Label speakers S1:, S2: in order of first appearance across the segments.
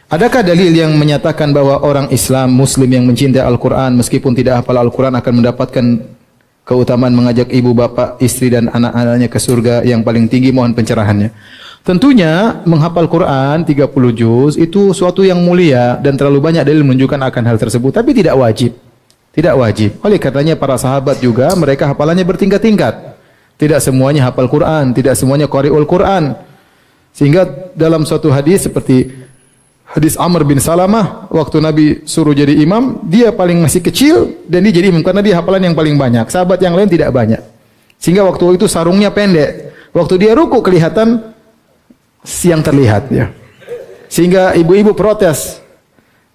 S1: Adakah dalil yang menyatakan bahwa orang Islam, Muslim yang mencintai Al-Quran meskipun tidak hafal Al-Quran akan mendapatkan keutamaan mengajak ibu, bapak, istri dan anak-anaknya ke surga yang paling tinggi? Mohon pencerahannya. Tentunya menghafal Quran 30 juz itu suatu yang mulia dan terlalu banyak dalil menunjukkan akan hal tersebut, tapi tidak wajib. Tidak wajib. Oleh karenanya para sahabat juga mereka hafalannya bertingkat-tingkat. Tidak semuanya hafal Quran, tidak semuanya qari'ul Quran. Sehingga dalam suatu hadis seperti hadis Amr bin Salamah, waktu Nabi suruh jadi imam, dia paling masih kecil dan dia jadi imam karena dia hafalan yang paling banyak. Sahabat yang lain tidak banyak. Sehingga waktu itu sarungnya pendek. Waktu dia ruku kelihatan siang terlihat ya. Sehingga ibu-ibu protes.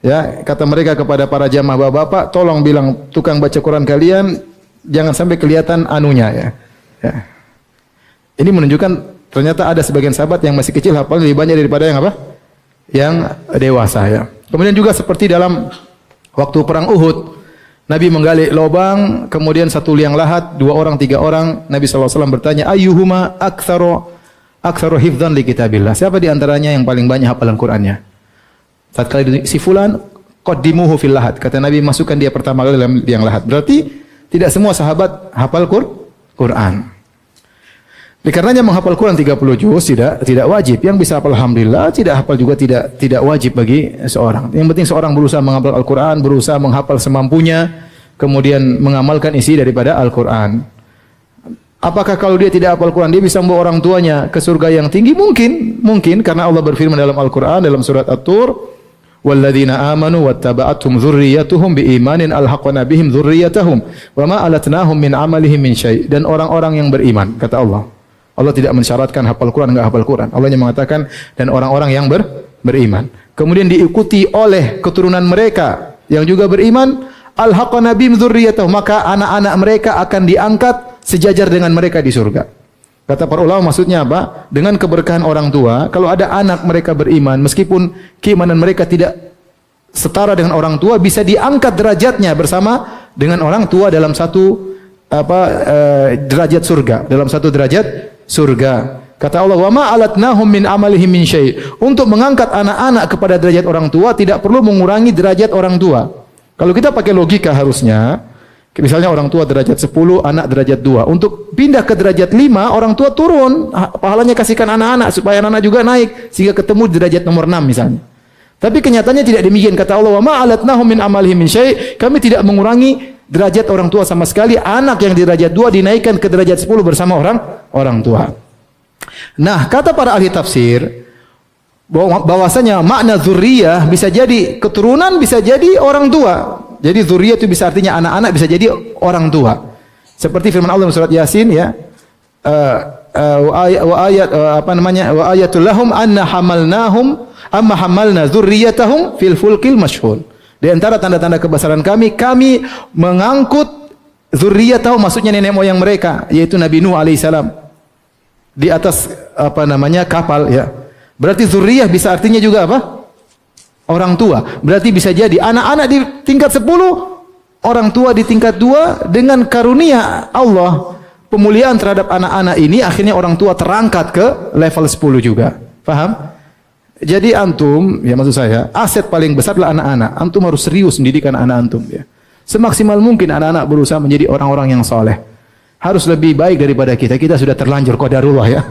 S1: Ya, kata mereka kepada para jamaah, bapak-bapak, tolong bilang tukang baca Quran kalian jangan sampai kelihatan anunya ya. Ya. Ini menunjukkan ternyata ada sebagian sahabat yang masih kecil hafal lebih banyak daripada yang apa? Yang dewasa ya. Kemudian juga seperti dalam waktu perang Uhud, Nabi menggali lubang, kemudian satu liang lahat, 2 orang, 3 orang, Nabi SAW bertanya, ayyuhuma aktsaru hifdzan li kitabillah. Siapa di antaranya yang paling banyak hafalan Qur'annya? Tatkala si fulan qaddimuhu fil lahat. Kata Nabi, masukkan dia pertama kali dalam liang lahat. Berarti tidak semua sahabat hafal Quran. Dikarenanya menghafal Quran 30 juz tidak wajib. Yang bisa hafal alhamdulillah, tidak hafal juga tidak wajib bagi seorang. Yang penting seorang berusaha menghafal Al-Quran, berusaha menghafal semampunya, kemudian mengamalkan isi daripada Al-Quran. Apakah kalau dia tidak hafal Quran dia bisa membawa orang tuanya ke surga yang tinggi? Mungkin karena Allah berfirman dalam Al-Quran dalam surat At-Tur, walladzina amanu wattaba'athum dzurriyyatuhum biimanin alhaqna bihim dzurriyyatahum wama alatnahum min amalihim min syai'. Dan orang-orang yang beriman, kata Allah. Allah tidak mensyaratkan hafal Quran enggak hafal Quran. Allah hanya mengatakan dan orang-orang yang beriman. Kemudian diikuti oleh keturunan mereka yang juga beriman, alhaqna bihim dzurriyyatahum, maka anak-anak mereka akan diangkat sejajar dengan mereka di surga. Kata para ulama maksudnya apa? Dengan keberkahan orang tua, kalau ada anak mereka beriman, meskipun keimanan mereka tidak setara dengan orang tua, bisa diangkat derajatnya bersama dengan orang tua dalam satu derajat surga, dalam satu derajat surga. Kata Allah, "Wa ma alatnahum min amalihim min syai'." Untuk mengangkat anak-anak kepada derajat orang tua tidak perlu mengurangi derajat orang tua. Kalau kita pakai logika harusnya misalnya orang tua derajat 10, anak derajat 2. Untuk pindah ke derajat 5, orang tua turun. Pahalanya kasihkan anak-anak supaya anak-anak juga naik sehingga ketemu derajat nomor 6 misalnya. Tapi kenyataannya tidak demikian. Kata Allah, "Wa ma alatnahum min amalihim min syai'." Kami tidak mengurangi derajat orang tua sama sekali. Anak yang di derajat 2 dinaikkan ke derajat 10 bersama orang tua. Nah, kata para ahli tafsir bahwasanya makna dzurriyyah bisa jadi keturunan, bisa jadi orang tua. Jadi dzurriyyah itu bisa artinya anak-anak, bisa jadi orang tua. Seperti firman Allah dalam surat Yasin ya. Wa ayatul lahum anna hamalna dzurriyyatahum fil fulkil mashhul. Di antara tanda-tanda kebesaran kami mengangkut dzurriyyatahum, maksudnya nenek moyang mereka, yaitu Nabi Nuh alaihissalam di atas kapal ya. Berarti dzurriyyah bisa artinya juga apa? Orang tua. Berarti bisa jadi anak-anak di tingkat 10, orang tua di tingkat 2, dengan karunia Allah pemuliaan terhadap anak-anak ini akhirnya orang tua terangkat ke level 10 juga. Paham? Jadi antum, ya maksud saya, aset paling besar adalah anak-anak. Antum harus serius mendidik anak-anak antum ya. Semaksimal mungkin anak-anak berusaha menjadi orang-orang yang soleh. Harus lebih baik daripada kita. Kita sudah terlanjur qadarullah ya.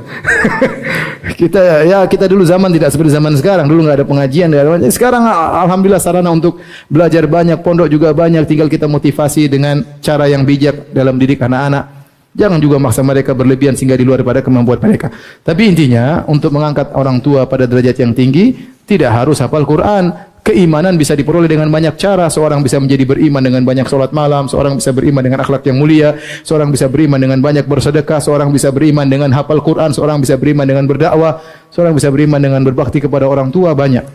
S1: kita dulu zaman tidak seperti zaman sekarang. Dulu enggak ada pengajian, sekarang alhamdulillah sarana untuk belajar banyak, pondok juga banyak, tinggal kita motivasi dengan cara yang bijak dalam didik anak-anak. Jangan juga maksa mereka berlebihan sehingga di luar daripada kemampuan mereka. Tapi intinya untuk mengangkat orang tua pada derajat yang tinggi tidak harus hafal Quran. Keimanan bisa diperoleh dengan banyak cara. Seorang bisa menjadi beriman dengan banyak salat malam, seorang bisa beriman dengan akhlak yang mulia, seorang bisa beriman dengan banyak bersedekah, seorang bisa beriman dengan hafal Quran, seorang bisa beriman dengan berdakwah, seorang bisa beriman dengan berbakti kepada orang tua, banyak.